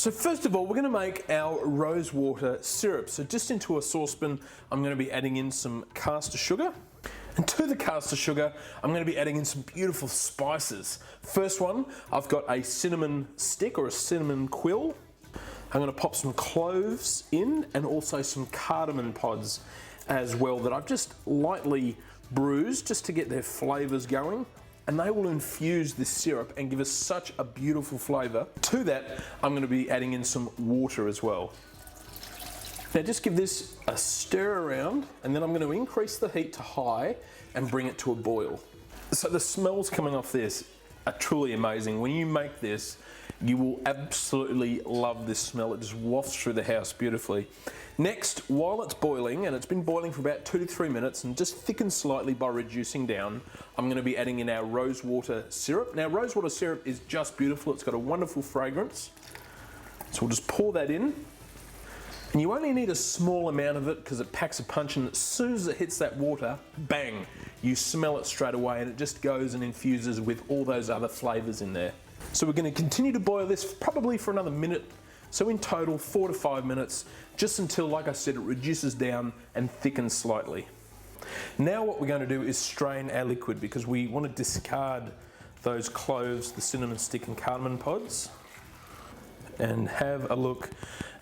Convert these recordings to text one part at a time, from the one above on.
So first of all, we're going to make our rose water syrup. So just into a saucepan, I'm going to be adding in some caster sugar. And to the caster sugar, I'm going to be adding in some beautiful spices. First one, I've got a cinnamon stick or a cinnamon quill. I'm going to pop some cloves in and also some cardamom pods as well that I've just lightly bruised just to get their flavors going. And they will infuse this syrup and give us such a beautiful flavor. To that, I'm going to be adding in some water as well. Now just give this a stir around, and then I'm going to increase the heat to high and bring it to a boil. So the smells coming off this are truly amazing. When you make this, you will absolutely love this smell. It just wafts through the house beautifully. Next, while it's boiling, and it's been boiling for about 2 to 3 minutes and just thickens slightly by reducing down, I'm going to be adding in our rose water syrup. Now rose water syrup is just beautiful. It's got a wonderful fragrance. So we'll just pour that in. And you only need a small amount of it because it packs a punch, and as soon as it hits that water, bang, you smell it straight away, and it just goes and infuses with all those other flavors in there. So we're going to continue to boil this probably for another minute. So in total, 4 to 5 minutes, just until, like I said, it reduces down and thickens slightly. Now what we're going to do is strain our liquid because we want to discard those cloves, the cinnamon stick and cardamom pods, and have a look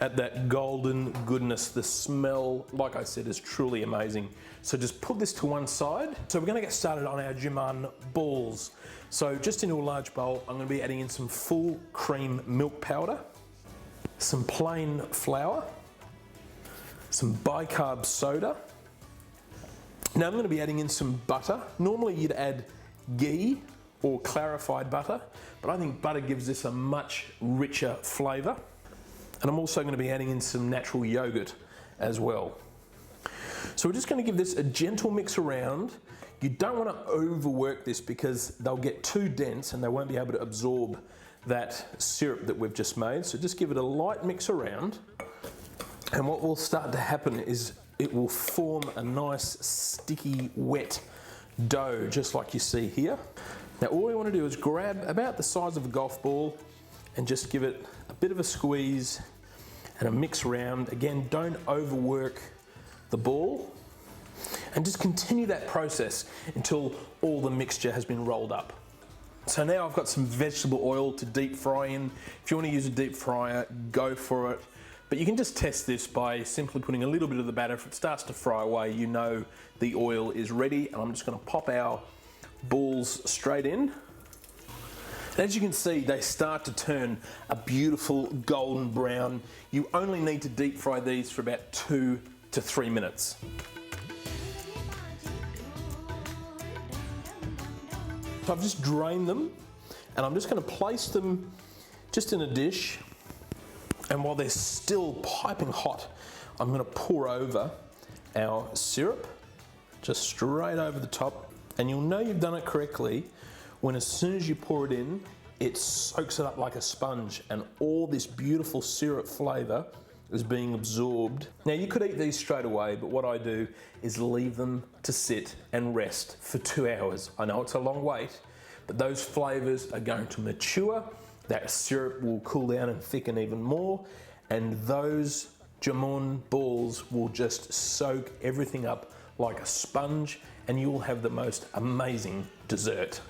at that golden goodness. The smell, like I said, is truly amazing. So just put this to one side. So we're going to get started on our Jamun balls. So just into a large bowl, I'm going to be adding in some full cream milk powder, some plain flour, some bicarb soda. Now I'm going to be adding in some butter. Normally you'd add ghee or clarified butter, but I think butter gives this a much richer flavour. And I'm also going to be adding in some natural yogurt as well. So we're just going to give this a gentle mix around. You don't want to overwork this because they'll get too dense and they won't be able to absorb that syrup that we've just made. So just give it a light mix around, and what will start to happen is it will form a nice sticky wet dough just like you see here. Now all we want to do is grab about the size of a golf ball and just give it a bit of a squeeze and a mix around. Again, don't overwork the ball, and just continue that process until all the mixture has been rolled up. So now I've got some vegetable oil to deep fry in. If you want to use a deep fryer, go for it. But you can just test this by simply putting a little bit of the batter. If it starts to fry away, you know the oil is ready. And I'm just going to pop our balls straight in. And as you can see, they start to turn a beautiful golden brown. You only need to deep fry these for about 2 to 3 minutes. So I've just drained them, and I'm just going to place them just in a dish, and while they're still piping hot, I'm going to pour over our syrup just straight over the top. And you'll know you've done it correctly when as soon as you pour it in, it soaks it up like a sponge, and all this beautiful syrup flavour is being absorbed. Now you could eat these straight away, but what I do is leave them to sit and rest for 2 hours. I know it's a long wait, but those flavours are going to mature, that syrup will cool down and thicken even more, and those Jamun balls will just soak everything up like a sponge, and you'll have the most amazing dessert.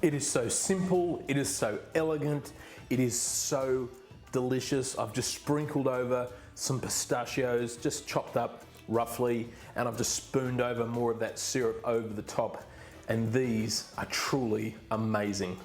It is so simple, it is so elegant, it is so delicious. I've just sprinkled over some pistachios, just chopped up roughly, and I've just spooned over more of that syrup over the top, and these are truly amazing.